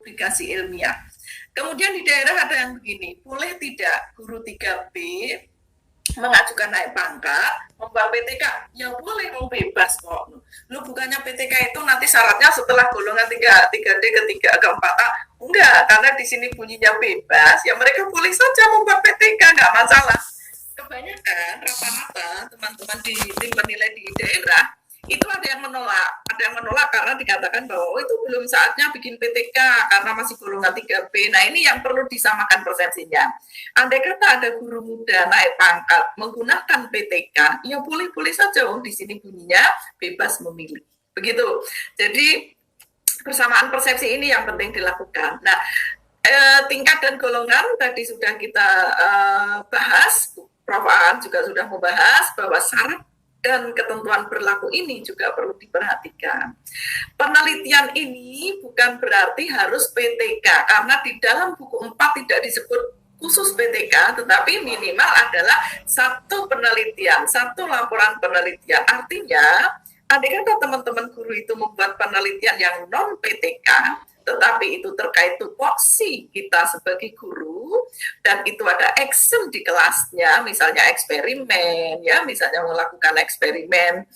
publikasi ilmiah. Kemudian di daerah ada yang begini, boleh tidak guru 3B mengajukan naik pangkat, membuat PTK, ya boleh, mau bebas kok. Lu bukannya PTK itu nanti syaratnya setelah golongan 3D, ketiga, keempat A. Enggak, karena di sini bunyinya bebas, ya mereka boleh saja membuat PTK, nggak masalah. Kebanyakan rata-rata teman-teman di tim penilai di daerah itu ada yang menolak karena dikatakan bahwa oh, itu belum saatnya bikin PTK karena masih golongan 3B. Nah, ini yang perlu disamakan persepsinya. Andai kata ada guru muda naik pangkat menggunakan PTK, ya boleh-boleh saja, oh di sini bunyinya bebas memilih. Begitu. Jadi persamaan persepsi ini yang penting dilakukan. Nah, tingkat dan golongan tadi sudah kita bahas, Prof. Aan juga sudah membahas bahwa syarat dan ketentuan berlaku ini juga perlu diperhatikan. Penelitian ini bukan berarti harus PTK, karena di dalam buku 4 tidak disebut khusus PTK, tetapi minimal adalah satu penelitian, satu laporan penelitian. Artinya, andai kata teman-teman guru itu membuat penelitian yang non-PTK, tetapi itu terkait tupoksi kita sebagai guru, dan itu ada action di kelasnya, misalnya eksperimen, ya, misalnya melakukan eksperimen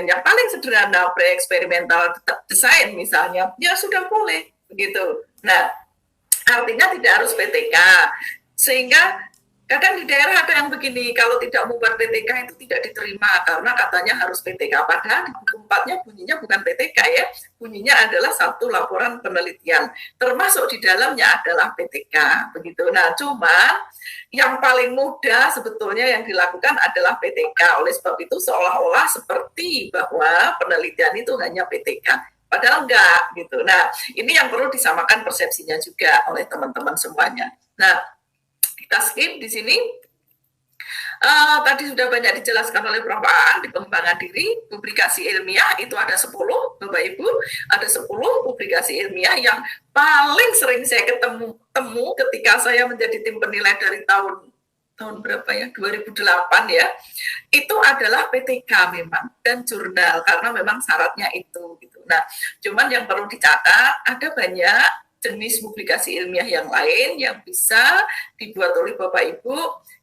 yang paling sederhana, pre-eksperimental desain misalnya, ya sudah boleh, begitu. Nah, artinya tidak harus PTK, sehingga kadang di daerah ada yang begini, kalau tidak membuat PTK itu tidak diterima karena katanya harus PTK. Padahal di buku 4-nya bunyinya bukan PTK ya, bunyinya adalah satu laporan penelitian. Termasuk di dalamnya adalah PTK, begitu. Nah, cuma yang paling mudah sebetulnya yang dilakukan adalah PTK. Oleh sebab itu seolah-olah seperti bahwa penelitian itu hanya PTK. Padahal enggak, gitu. Nah, ini yang perlu disamakan persepsinya juga oleh teman-teman semuanya. Nah, kita skip di sini. Tadi sudah banyak dijelaskan oleh Prof. Aan di pengembangan diri, publikasi ilmiah itu ada 10, Bapak Ibu, ada 10 publikasi ilmiah yang paling sering saya ketemu ketika saya menjadi tim penilai dari tahun berapa ya, 2008 ya, itu adalah PTK memang, dan jurnal, karena memang syaratnya itu gitu. Nah, cuman yang perlu dicatat, ada banyak jenis publikasi ilmiah yang lain yang bisa dibuat oleh Bapak Ibu,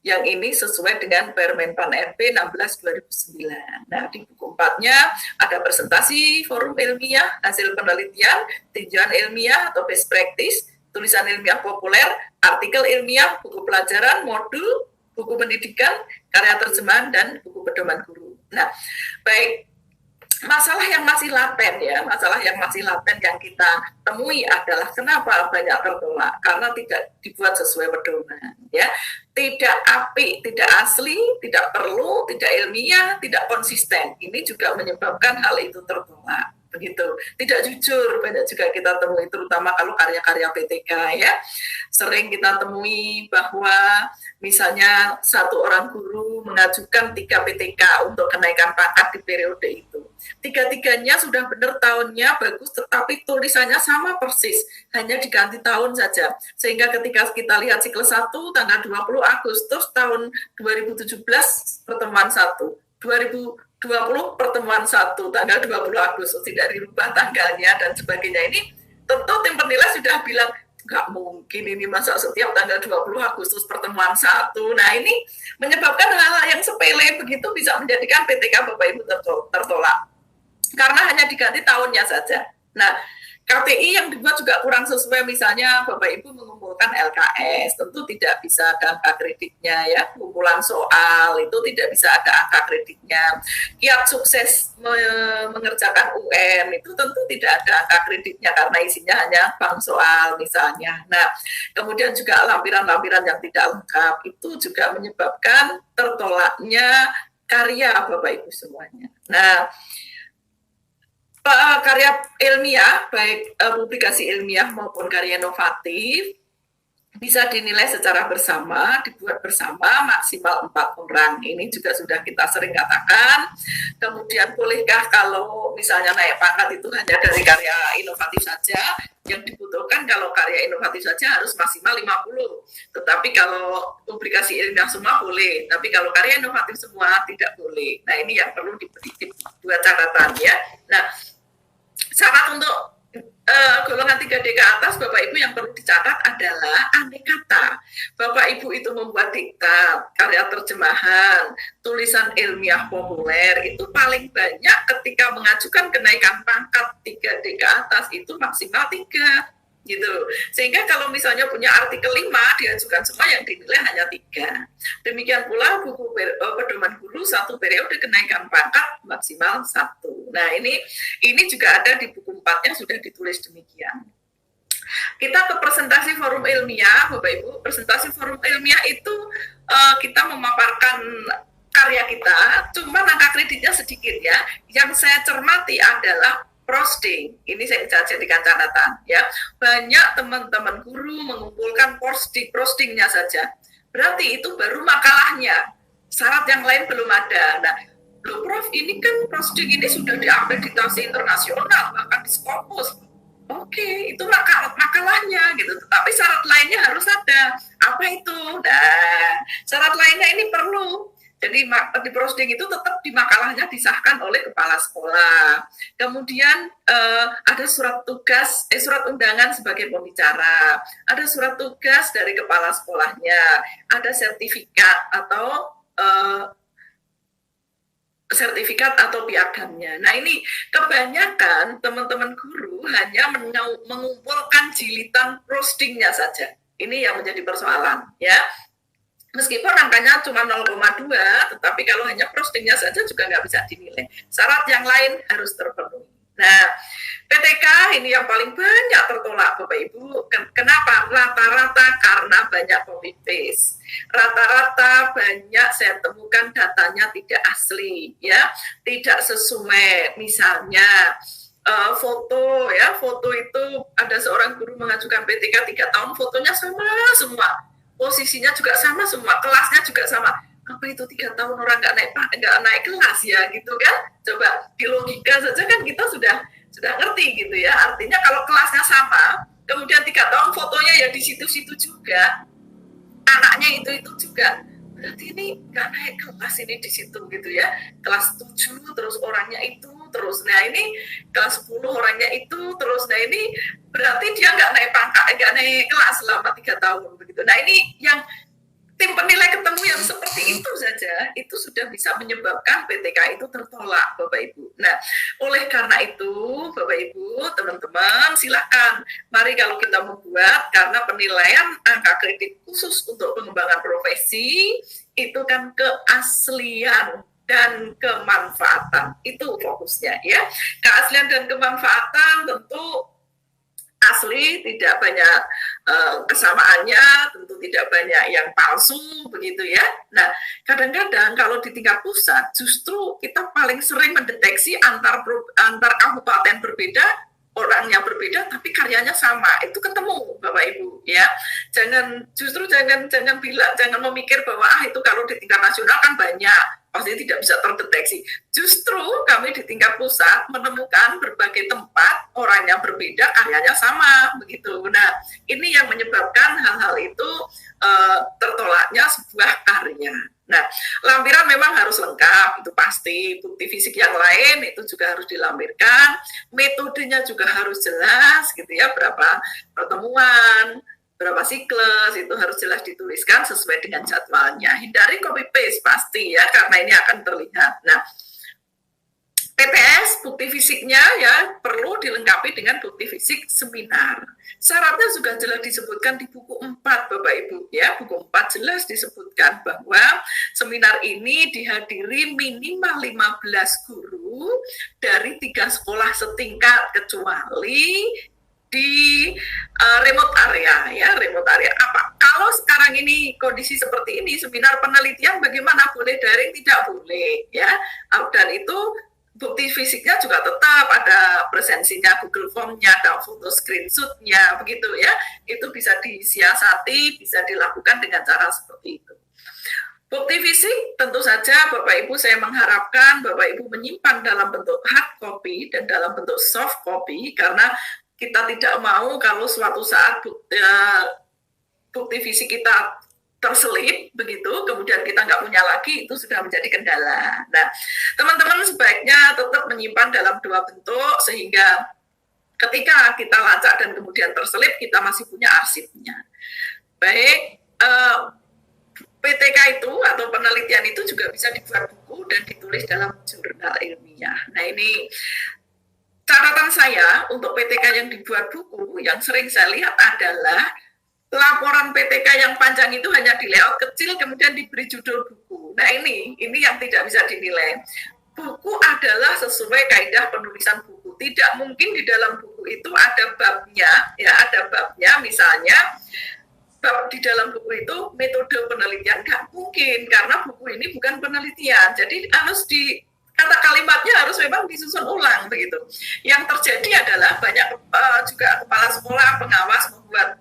yang ini sesuai dengan Permenpan RP 16/2009. Nah, di buku 4-nya ada presentasi forum ilmiah, hasil penelitian, tinjauan ilmiah atau best practice, tulisan ilmiah populer, artikel ilmiah, buku pelajaran, modul, buku pendidikan, karya terjemahan, dan buku pedoman guru. Nah, baik, masalah yang masih laten yang kita temui adalah kenapa banyak tertolak, karena tidak dibuat sesuai pedoman, ya, tidak apik, tidak asli, tidak perlu, tidak ilmiah, tidak konsisten. Ini juga menyebabkan hal itu tertolak, begitu. Tidak jujur banyak juga kita temui, terutama kalau karya-karya PTK ya. Sering kita temui bahwa misalnya satu orang guru mengajukan 3 PTK untuk kenaikan pangkat di periode itu. 3-tiganya sudah benar tahunnya bagus, tetapi tulisannya sama persis, hanya diganti tahun saja. Sehingga ketika kita lihat siklus 1 tanggal 20 Agustus tahun 2017 pertemuan 1, 2020 pertemuan 1 tanggal 20 Agustus tidak dirubah tanggalnya dan sebagainya. Ini tentu tim penilai sudah bilang nggak mungkin ini masa setiap tanggal 20 Agustus pertemuan 1. Nah, ini menyebabkan hal-hal yang sepele begitu bisa menjadikan PTK Bapak Ibu tertolak karena hanya diganti tahunnya saja. Nah, KTI yang dibuat juga kurang sesuai, misalnya Bapak Ibu mengumpulkan LKS, tentu tidak bisa ada angka kreditnya ya, kumpulan soal itu tidak bisa ada angka kreditnya. Kiat sukses mengerjakan UN itu tentu tidak ada angka kreditnya karena isinya hanya bank soal misalnya. Nah, kemudian juga lampiran-lampiran yang tidak lengkap itu juga menyebabkan tertolaknya karya Bapak Ibu semuanya. Nah, karya ilmiah, baik publikasi ilmiah maupun karya inovatif, bisa dinilai secara bersama, dibuat bersama maksimal 4 orang. Ini juga sudah kita sering katakan. Kemudian bolehkah kalau misalnya naik pangkat itu hanya dari karya inovatif saja? Yang dibutuhkan kalau karya inovatif saja harus maksimal 50. Tetapi kalau publikasi ilmiah semua boleh, tapi kalau karya inovatif semua tidak boleh. Nah, ini yang perlu dibuat catatan ya. Nah, syarat untuk golongan 3D ke atas, Bapak Ibu yang perlu dicatat adalah anekata. Bapak Ibu itu membuat diktat, karya terjemahan, tulisan ilmiah populer, itu paling banyak ketika mengajukan kenaikan pangkat 3D ke atas, itu maksimal 3. Gitu. Sehingga kalau misalnya punya artikel 5 diajukan semua yang dinilai hanya 3. Demikian pula buku pedoman guru 1 periode kenaikan pangkat maksimal 1. Nah, ini juga ada di buku 4-nya sudah ditulis demikian. Kita ke presentasi forum ilmiah, Bapak Ibu. Presentasi forum ilmiah itu kita memaparkan karya kita, cuma angka kreditnya sedikit ya. Yang saya cermati adalah posting, ini saya jadikan catatan ya. Banyak teman-teman guru mengumpulkan postingnya saja. Berarti itu baru makalahnya. Syarat yang lain belum ada. Nah, loh Prof, ini kan posting ini sudah diakreditasi internasional, bahkan di Scopus. Oke, itu makalahnya gitu. Tapi syarat lainnya harus ada. Apa itu? Nah, syarat lainnya ini perlu. Jadi di posting itu tetap di makalahnya disahkan oleh kepala sekolah. Kemudian ada surat tugas, surat undangan sebagai pembicara. Ada surat tugas dari kepala sekolahnya. Ada sertifikat atau piagamnya. Nah, ini kebanyakan teman-teman guru hanya mengumpulkan jilitan postingnya saja. Ini yang menjadi persoalan, ya. Meskipun angkanya cuma 0,2, tetapi kalau hanya postingnya saja juga nggak bisa dinilai. Syarat yang lain harus terpenuhi. Nah, PTK ini yang paling banyak tertolak, Bapak Ibu. Kenapa? Rata-rata karena banyak copy paste. Rata-rata banyak saya temukan datanya tidak asli, ya, tidak sesuai. Misalnya foto itu ada seorang guru mengajukan PTK 3 tahun, fotonya sama semua. Posisinya juga sama semua, kelasnya juga sama. Apa itu 3 tahun orang nggak naik kelas ya gitu kan? Coba di logika saja kan kita sudah ngerti gitu ya. Artinya kalau kelasnya sama, kemudian 3 tahun fotonya ya di situ-situ juga, anaknya itu juga, berarti ini nggak naik kelas ini di situ gitu ya. Kelas 7 terus orangnya itu terus. Nah, ini kelas 10 orangnya itu terus. Nah, ini berarti dia nggak naik pangkat, nggak naik kelas selama 3 tahun begitu. Nah, ini yang tim penilai ketemu yang seperti itu saja, itu sudah bisa menyebabkan PTK itu tertolak, Bapak Ibu. Nah, oleh karena itu, Bapak Ibu, teman-teman, silakan. Mari kalau kita membuat, karena penilaian angka kredit khusus untuk pengembangan profesi, itu kan keaslian dan kemanfaatan. Itu fokusnya ya. Keaslian dan kemanfaatan tentu asli, tidak banyak kesamaannya, tentu tidak banyak yang palsu begitu ya. Nah, kadang-kadang kalau di tingkat pusat justru kita paling sering mendeteksi antar kabupaten berbeda, orangnya berbeda tapi karyanya sama, itu ketemu Bapak Ibu ya. Jangan memikir bahwa itu kalau di tingkat nasional kan banyak, pasti tidak bisa terdeteksi. Justru kami di tingkat pusat menemukan berbagai tempat orangnya berbeda, karyanya sama begitu. Nah, ini yang menyebabkan hal-hal itu tertolaknya sebuah karya. Nah, lampiran memang harus lengkap, itu pasti. Bukti fisik yang lain itu juga harus dilampirkan. Metodenya juga harus jelas, gitu ya. Berapa pertemuan, berapa siklus, itu harus jelas dituliskan sesuai dengan jadwalnya. Hindari copy paste pasti ya, karena ini akan terlihat. Nah, PTS, bukti fisiknya ya perlu dilengkapi dengan bukti fisik seminar. Syaratnya juga jelas disebutkan di buku 4, Bapak Ibu ya. Buku 4 jelas disebutkan bahwa seminar ini dihadiri minimal 15 guru dari 3 sekolah setingkat, kecuali di remote area ya. Remote area apa? Kalau sekarang ini kondisi seperti ini, seminar penelitian bagaimana, boleh daring? Tidak boleh ya. Dan itu bukti fisiknya juga tetap ada presensinya, Google Form-nya, ada foto screenshot-nya, begitu ya. Itu bisa disiasati, bisa dilakukan dengan cara seperti itu. Bukti fisik tentu saja Bapak Ibu saya mengharapkan Bapak Ibu menyimpan dalam bentuk hard copy dan dalam bentuk soft copy, karena kita tidak mau kalau suatu saat bukti fisik kita terselip begitu, kemudian kita nggak punya lagi, itu sudah menjadi kendala. Nah, teman-teman sebaiknya tetap menyimpan dalam 2 bentuk, sehingga ketika kita lacak dan kemudian terselip, kita masih punya arsipnya. Baik, PTK itu atau penelitian itu juga bisa dibuat buku dan ditulis dalam jurnal ilmiah. Nah, ini catatan saya untuk PTK yang dibuat buku yang sering saya lihat adalah laporan PTK yang panjang itu hanya di layout kecil kemudian diberi judul buku. Nah, ini yang tidak bisa dinilai. Buku adalah sesuai kaidah penulisan buku. Tidak mungkin di dalam buku itu ada babnya, ya ada babnya misalnya bab di dalam buku itu metode penelitian, nggak mungkin karena buku ini bukan penelitian. Jadi harus kata kalimatnya harus memang disusun ulang begitu. Yang terjadi adalah banyak juga kepala sekolah pengawas membuat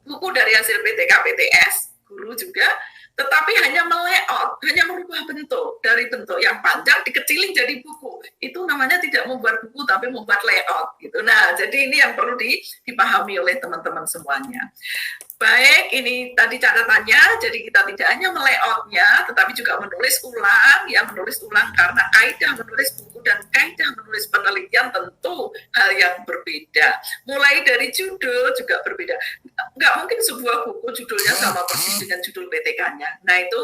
buku dari hasil PTK PTS, guru juga, tetapi hanya melayout, hanya merubah bentuk dari bentuk yang panjang dikecilin jadi buku. Itu namanya tidak membuat buku tapi membuat layout gitu. Nah, jadi ini yang perlu dipahami oleh teman-teman semuanya. Baik, ini tadi catatannya, jadi kita tidak hanya melayoutnya, tetapi juga menulis ulang, ya menulis ulang karena kaidah menulis buku dan kaidah menulis penelitian tentu hal yang berbeda. Mulai dari judul juga berbeda. Nggak mungkin sebuah buku judulnya sama persis dengan judul PTK-nya. Nah, itu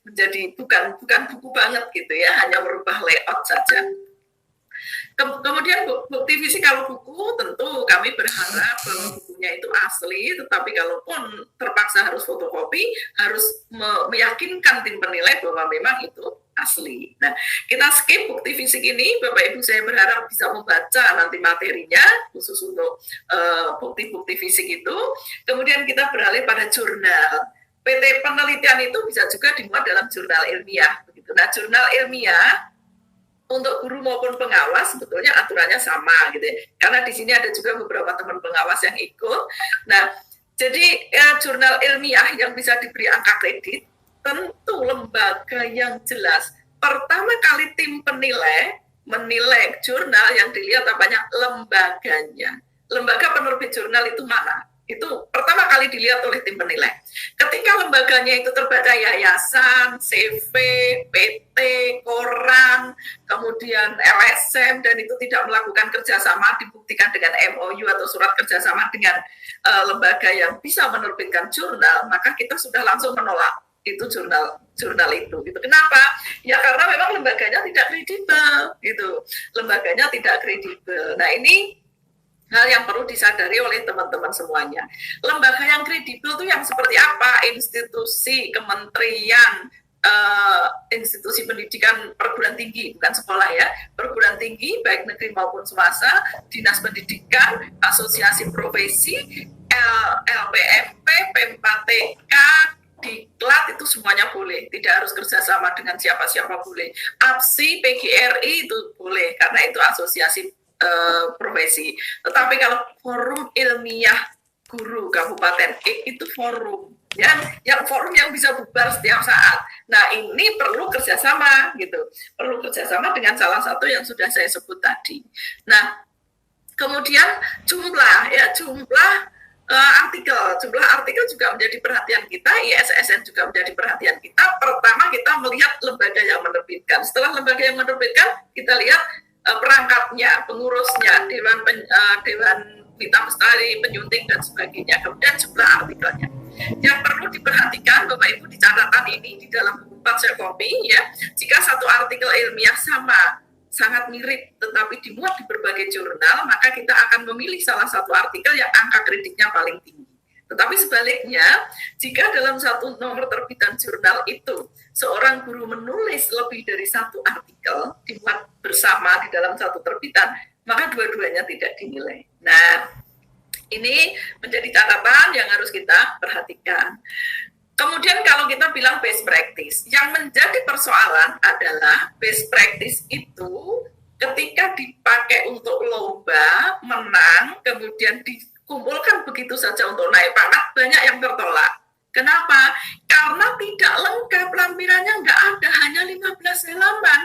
menjadi bukan buku banget gitu ya, hanya merubah layout saja. Kemudian bukti fisik kalau buku tentu kami berharap bahwa bukunya itu asli, tetapi kalaupun terpaksa harus fotokopi, harus meyakinkan tim penilai bahwa memang itu asli. Nah, kita skip bukti fisik ini, Bapak Ibu saya berharap bisa membaca nanti materinya khusus untuk bukti-bukti fisik itu. Kemudian kita beralih pada jurnal. PT penelitian itu bisa juga dimuat dalam jurnal ilmiah. Begitu. Nah, jurnal ilmiah untuk guru maupun pengawas sebetulnya aturannya sama gitu ya. Karena di sini ada juga beberapa teman pengawas yang ikut. Nah, jadi jurnal ilmiah yang bisa diberi angka kredit tentu lembaga yang jelas. Pertama kali tim penilai menilai jurnal yang dilihat apanya lembaganya. Lembaga penerbit jurnal itu mana? Itu pertama kali dilihat oleh tim penilai. Ketika lembaganya itu terbaca yayasan, CV, PT, koran, kemudian LSM, dan itu tidak melakukan kerjasama dibuktikan dengan MOU atau surat kerjasama dengan lembaga yang bisa menerbitkan jurnal, maka kita sudah langsung menolak itu jurnal itu gitu. Kenapa? Ya karena memang lembaganya tidak kredibel gitu. Lembaganya tidak kredibel. Nah, ini hal yang perlu disadari oleh teman-teman semuanya. Lembaga yang kredibel itu yang seperti apa? Institusi, kementerian, institusi pendidikan perguruan tinggi, bukan sekolah ya, perguruan tinggi baik negeri maupun swasta, dinas pendidikan, asosiasi profesi, LPMP, P4TK, diklat itu semuanya boleh, tidak harus kerjasama dengan siapa-siapa boleh. APSI, PGRI itu boleh karena itu asosiasi profesi. Tetapi kalau forum ilmiah guru kabupaten itu forum yang forum yang bisa bubar setiap saat. Nah, ini perlu kerjasama gitu, perlu kerjasama dengan salah satu yang sudah saya sebut tadi. Nah, kemudian jumlah artikel juga menjadi perhatian kita, ISSN juga menjadi perhatian kita. Pertama kita melihat lembaga yang menerbitkan. Setelah lembaga yang menerbitkan, kita lihat perangkatnya, pengurusnya, dewan Bintang Bestari, penyunting dan sebagainya. Kemudian jumlah artikelnya. Yang perlu diperhatikan Bapak Ibu di catatan ini di dalam buku 4 saya copy ya. Jika satu artikel ilmiah sama, sangat mirip tetapi dimuat di berbagai jurnal, maka kita akan memilih salah satu artikel yang angka kreditnya paling tinggi. Tetapi sebaliknya, jika dalam satu nomor terbitan jurnal itu seorang guru menulis lebih dari satu artikel dimuat bersama di dalam satu terbitan, maka dua-duanya tidak dinilai. Nah, ini menjadi catatan yang harus kita perhatikan. Kemudian kalau kita bilang best practice, yang menjadi persoalan adalah best practice itu ketika dipakai untuk lomba, menang, kemudian dikumpulkan begitu saja untuk naik pangkat, banyak yang tertolak. Kenapa? Karena tidak lengkap, lampirannya nggak ada, hanya 15 halaman.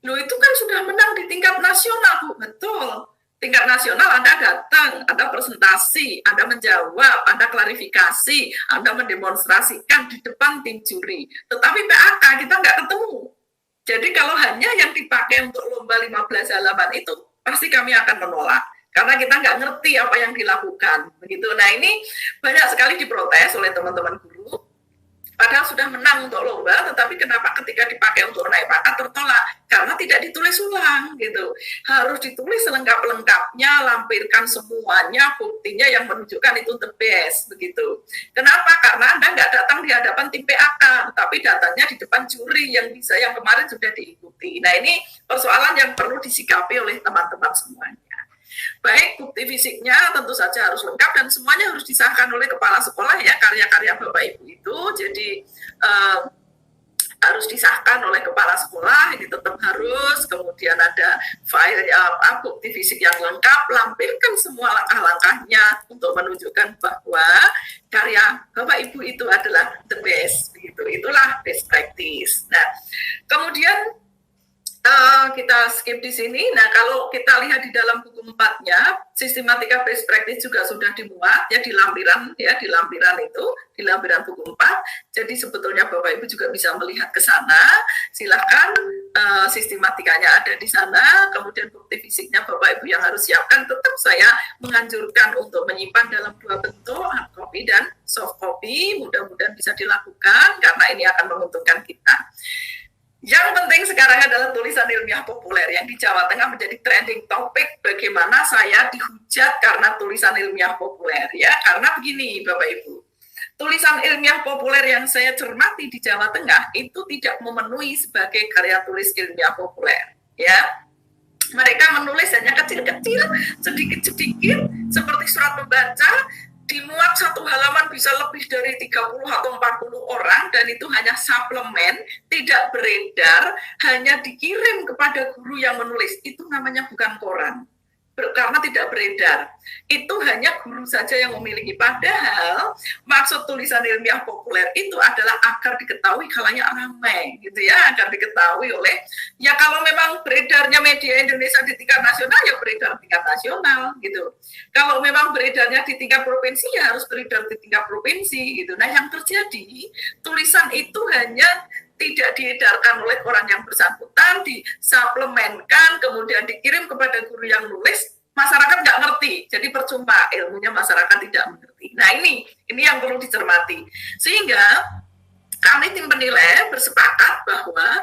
Loh, itu kan sudah menang di tingkat nasional, Bu. Betul. Tingkat nasional Anda datang, Anda presentasi, Anda menjawab, Anda klarifikasi, Anda mendemonstrasikan di depan tim juri. Tetapi PAK kita nggak ketemu. Jadi kalau hanya yang dipakai untuk lomba 15 halaman itu, pasti kami akan menolak. karena kita nggak ngerti apa yang dilakukan begitu. Nah ini banyak sekali diprotes oleh teman-teman guru, padahal sudah menang untuk lomba, tetapi kenapa ketika dipakai untuk naik pangkat tertolak? Karena tidak ditulis ulang gitu. Harus ditulis selengkap-lengkapnya, lampirkan semuanya, buktinya yang menunjukkan itu the best begitu. Kenapa? Karena Anda nggak datang di hadapan tim PAK, tapi datangnya di depan juri yang kemarin sudah diikuti. Nah ini persoalan yang perlu disikapi oleh teman-teman semuanya. Baik, bukti fisiknya tentu saja harus lengkap dan semuanya harus disahkan oleh kepala sekolah ya, karya-karya Bapak Ibu itu. Jadi harus disahkan oleh kepala sekolah, ini tetap harus. Kemudian ada file bukti fisik yang lengkap, lampirkan semua langkah-langkahnya untuk menunjukkan bahwa karya Bapak Ibu itu adalah the best. Begitu. Itulah best practice. Nah, kemudian kita skip di sini. Nah, kalau kita lihat di dalam buku 4-nya, sistematika best practice juga sudah dimuat ya di lampiran itu, di lampiran buku 4. Jadi sebetulnya Bapak Ibu juga bisa melihat ke sana. Silakan, sistematikanya ada di sana. Kemudian bukti fisiknya Bapak Ibu yang harus siapkan. Tetap saya menganjurkan untuk menyimpan dalam 2 bentuk, hard copy dan soft copy. Mudah-mudahan bisa dilakukan karena ini akan menguntungkan kita. Yang penting sekarang adalah tulisan ilmiah populer yang di Jawa Tengah menjadi trending topik. Bagaimana saya dihujat karena tulisan ilmiah populer ya, karena begini Bapak Ibu, tulisan ilmiah populer yang saya cermati di Jawa Tengah itu tidak memenuhi sebagai karya tulis ilmiah populer ya. Mereka menulis hanya kecil-kecil, sedikit-sedikit, seperti surat membaca, dimuat satu halaman bisa lebih dari 30 atau 40 orang, dan itu hanya suplemen, tidak beredar, hanya dikirim kepada guru yang menulis. Itu namanya bukan koran, karena tidak beredar. Itu hanya guru saja yang memiliki. Padahal maksud tulisan ilmiah populer itu adalah agar diketahui khalayak ramai gitu ya, agar diketahui oleh, ya kalau memang beredarnya media Indonesia di tingkat nasional ya beredar tingkat nasional gitu. Kalau memang beredarnya di tingkat provinsi ya harus beredar di tingkat provinsi gitu. Nah yang terjadi, tulisan itu hanya tidak diedarkan oleh orang yang bersangkutan, disuplemenkan, kemudian dikirim kepada guru yang nulis, masyarakat nggak ngerti, jadi percuma ilmunya, masyarakat tidak mengerti. Nah ini yang perlu dicermati. Sehingga kami tim penilai bersepakat bahwa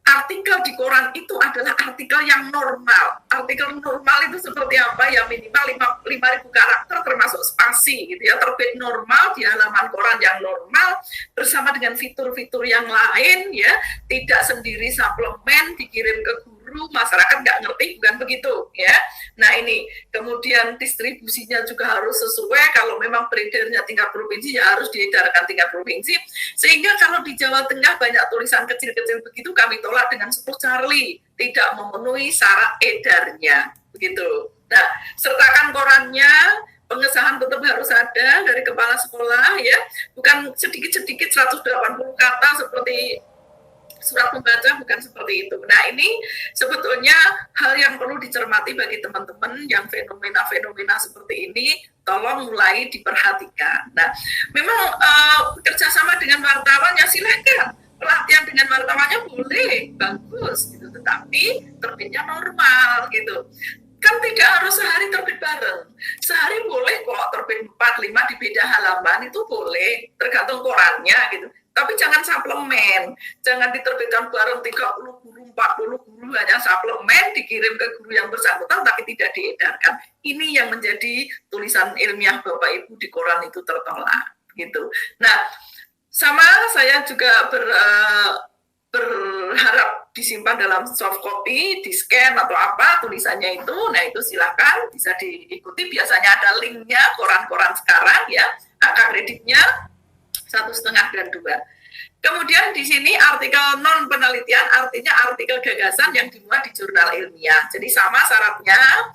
artikel di koran itu adalah artikel yang normal. Artikel normal itu seperti apa? Ya minimal 5.000 karakter termasuk spasi gitu ya, terbit normal di halaman koran yang normal bersama dengan fitur-fitur yang lain ya, tidak sendiri suplemen dikirim ke guru, masyarakat nggak ngerti, bukan begitu ya. Nah ini kemudian distribusinya juga harus sesuai, kalau memang beredarnya tingkat provinsi ya harus diedarkan tingkat provinsi, sehingga kalau di Jawa Tengah banyak tulisan kecil-kecil begitu kami tolak dengan 10 Charlie, tidak memenuhi syarat edarnya begitu. Nah sertakan korannya, pengesahan tetap harus ada dari kepala sekolah ya, bukan sedikit-sedikit 180 kata seperti surat membaca, bukan seperti itu. Nah ini sebetulnya hal yang perlu dicermati bagi teman-teman yang fenomena-fenomena seperti ini, tolong mulai diperhatikan. Nah memang kerjasama dengan wartawan ya silahkan, pelatihan dengan wartawannya boleh, bagus gitu, tetapi terbitnya normal gitu. Kan tidak harus sehari terbit bareng, sehari boleh kok terbit 4-5 di beda halaman, itu boleh, tergantung korannya gitu. Tapi jangan suplemen, jangan diterbitkan bareng 30 guru, 40 guru, hanya suplemen dikirim ke guru yang bersangkutan tapi tidak diedarkan. Ini yang menjadi tulisan ilmiah Bapak Ibu di koran itu tertolak gitu. Nah, sama saya juga berharap disimpan dalam soft copy, di scan atau apa tulisannya itu. Nah itu silakan bisa diikuti, biasanya ada linknya koran-koran sekarang ya, angka kreditnya 1,5 dan 2. Kemudian di sini artikel non penelitian, artinya artikel gagasan yang dimuat di jurnal ilmiah. Jadi sama syaratnya.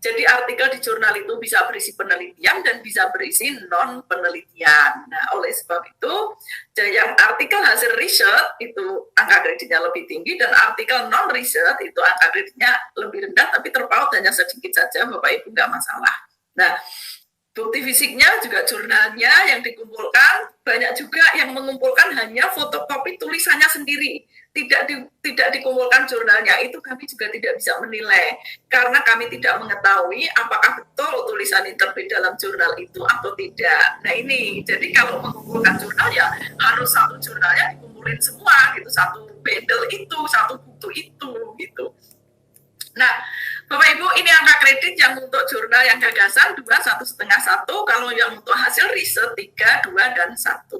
Jadi artikel di jurnal itu bisa berisi penelitian dan bisa berisi non penelitian. Nah, oleh sebab itu, yang artikel hasil riset itu angka kreditnya lebih tinggi, dan artikel non riset itu angka kreditnya lebih rendah, tapi terpaut hanya sedikit saja, Bapak Ibu nggak masalah. Nah, Bukti fisiknya juga jurnalnya yang dikumpulkan, banyak juga yang mengumpulkan hanya fotokopi tulisannya sendiri, tidak dikumpulkan jurnalnya. Itu kami juga tidak bisa menilai karena kami tidak mengetahui apakah betul tulisan yang terbit dalam jurnal itu atau tidak. Nah ini, jadi kalau mengumpulkan jurnal ya harus satu jurnalnya dikumpulin semua gitu, satu bundle itu, satu buku itu gitu. Nah, Bapak Ibu, ini angka kredit yang untuk jurnal yang gagasan 2, 1,5, 1. Kalau yang untuk hasil riset 3, 2, dan 1.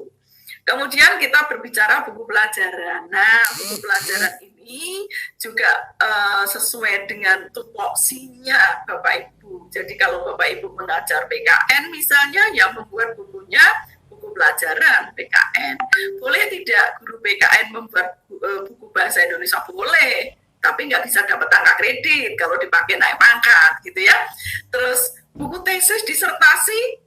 Kemudian kita berbicara buku pelajaran. Nah, buku pelajaran ini juga sesuai dengan tupoksinya Bapak Ibu. Jadi kalau Bapak Ibu mengajar PKN misalnya, yang membuat bukunya buku pelajaran PKN. Boleh tidak guru PKN membuat buku bahasa Indonesia? Boleh, tapi nggak bisa dapat angka kredit kalau dipakai naik pangkat gitu ya. Terus buku tesis, disertasi,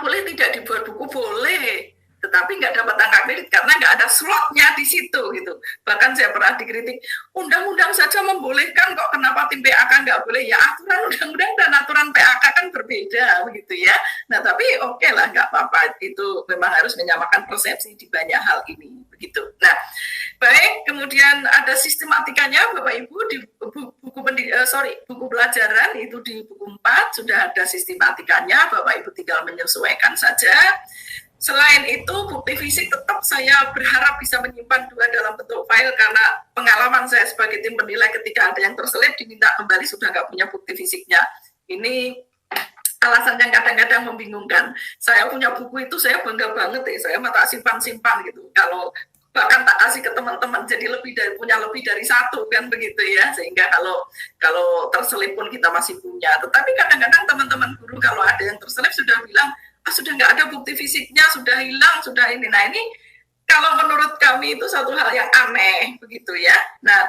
boleh tidak dibuat buku? Boleh, tetapi nggak dapat angka kredit karena nggak ada slotnya di situ gitu. Bahkan saya pernah dikritik, undang-undang saja membolehkan kok, kenapa tim PAK nggak boleh? Ya aturan undang-undang dan aturan PAK kan berbeda begitu ya. Nah tapi oke lah, nggak apa-apa, itu memang harus menyamakan persepsi di banyak hal ini begitu. Nah baik, kemudian ada sistematikanya Bapak Ibu di buku pelajaran itu di buku 4 sudah ada sistematikanya, Bapak Ibu tinggal menyesuaikan saja. Selain itu, bukti fisik tetap saya berharap bisa menyimpan 2 dalam bentuk file karena pengalaman saya sebagai tim penilai ketika ada yang terselip diminta kembali sudah nggak punya bukti fisiknya. Ini alasan yang kadang-kadang membingungkan. Saya punya buku itu saya bangga banget saya mah tak simpan-simpan gitu. Kalau bahkan tak kasih ke teman-teman, jadi punya lebih dari 1 kan begitu ya, sehingga kalau terselip pun kita masih punya. Tetapi kadang-kadang teman-teman guru kalau ada yang terselip sudah bilang, sudah nggak ada bukti fisiknya, sudah hilang, sudah ini. Nah ini kalau menurut kami itu satu hal yang aneh begitu ya. Nah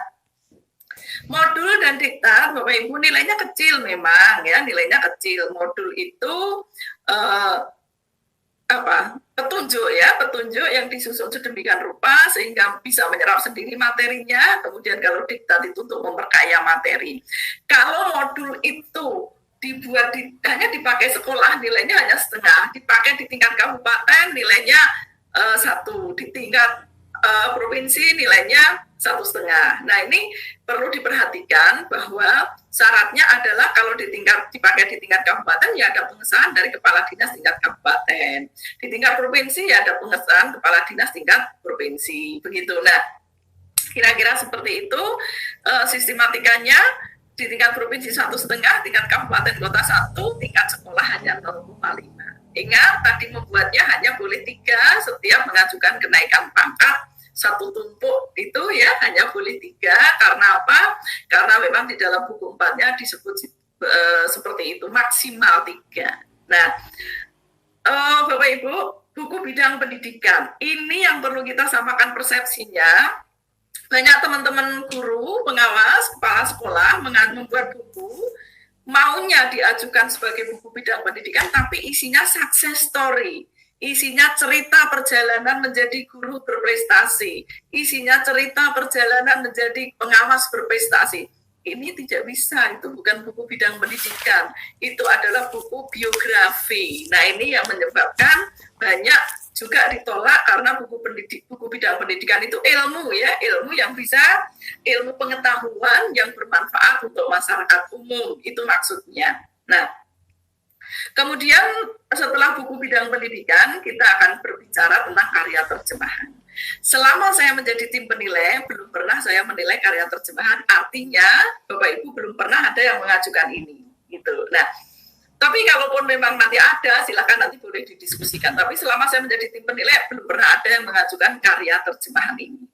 modul dan diktat Bapak Ibu nilainya kecil memang ya, nilainya kecil. Modul itu petunjuk yang disusun sedemikian rupa sehingga bisa menyerap sendiri materinya. Kemudian kalau diktat itu untuk memperkaya materi. Kalau modul itu dibuat hanya dipakai sekolah, nilainya hanya setengah, dipakai di tingkat kabupaten nilainya 1, di tingkat provinsi nilainya 1,5. Nah ini perlu diperhatikan bahwa syaratnya adalah kalau dipakai di tingkat kabupaten ya ada pengesahan dari kepala dinas tingkat kabupaten, di tingkat provinsi ya ada pengesahan kepala dinas tingkat provinsi begitu. Nah kira-kira seperti itu sistematikanya. Di tingkat provinsi 1,5, tingkat kabupaten kota 1, tingkat sekolah hanya 0,5. Ingat tadi membuatnya hanya boleh 3 setiap mengajukan kenaikan pangkat 1 tumpuk itu ya hanya boleh 3. Karena apa? Karena memang di dalam buku 4-nya disebut seperti itu, maksimal 3. Nah Bapak Ibu, buku bidang pendidikan ini yang perlu kita samakan persepsinya. Banyak teman-teman guru, pengawas, kepala sekolah membuat buku, maunya diajukan sebagai buku bidang pendidikan, tapi isinya success story, isinya cerita perjalanan menjadi guru berprestasi, isinya cerita perjalanan menjadi pengawas berprestasi. Ini tidak bisa, itu bukan buku bidang pendidikan, itu adalah buku biografi. Nah ini yang menyebabkan banyak juga ditolak karena buku bidang pendidikan itu ilmu ya, ilmu yang bisa, ilmu pengetahuan yang bermanfaat untuk masyarakat umum, itu maksudnya. Nah, kemudian setelah buku bidang pendidikan, kita akan berbicara tentang karya terjemahan. Selama saya menjadi tim penilai, belum pernah saya menilai karya terjemahan, artinya Bapak Ibu belum pernah ada yang mengajukan ini, gitu. Nah, tapi kalaupun memang nanti ada, silakan nanti boleh didiskusikan. Tapi selama saya menjadi tim penilai, belum pernah ada yang mengajukan karya terjemahan ini.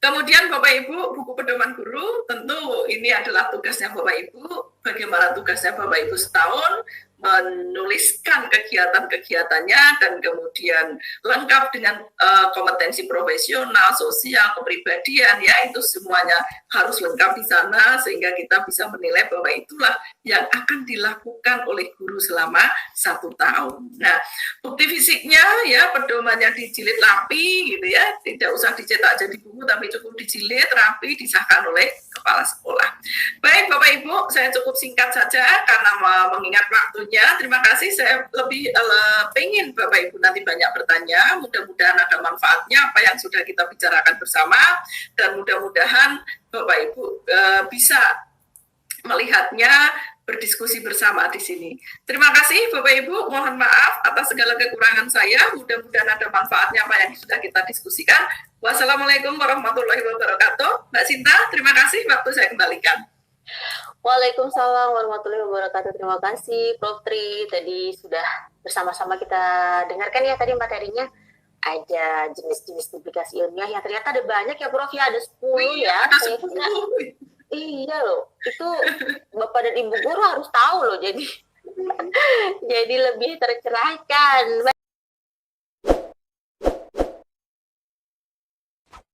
Kemudian Bapak Ibu, buku pedoman guru, tentu ini adalah tugasnya Bapak Ibu. Bagaimana tugasnya Bapak Ibu setahun? Menuliskan kegiatan-kegiatannya dan kemudian lengkap dengan kompetensi profesional, sosial, kepribadian, ya itu semuanya harus lengkap di sana sehingga kita bisa menilai bahwa itulah yang akan dilakukan oleh guru selama 1 tahun. Nah, bukti fisiknya ya pedomannya dijilid rapi gitu ya, tidak usah dicetak jadi buku tapi cukup dijilid rapi, disahkan oleh kepala sekolah. Baik Bapak Ibu, saya cukup singkat saja karena mengingat waktunya. Terima kasih, saya lebih pengen Bapak Ibu nanti banyak bertanya, mudah-mudahan ada manfaatnya apa yang sudah kita bicarakan bersama, dan mudah-mudahan Bapak Ibu bisa melihatnya, berdiskusi bersama di sini. Terima kasih Bapak Ibu, mohon maaf atas segala kekurangan saya, mudah-mudahan ada manfaatnya apa yang sudah kita diskusikan. Wassalamualaikum warahmatullahi wabarakatuh. Mbak Sinta, terima kasih, waktu saya kembalikan. Waalaikumsalam warahmatullahi wabarakatuh. Terima kasih Prof. Tri, tadi sudah bersama-sama kita dengarkan ya tadi materinya. Ada jenis-jenis publikasi ilmiah yang ternyata ada banyak ya Prof, ya ada 10 ya. Ada 10. Iya loh, itu Bapak dan Ibu guru harus tahu loh, jadi lebih tercerahkan.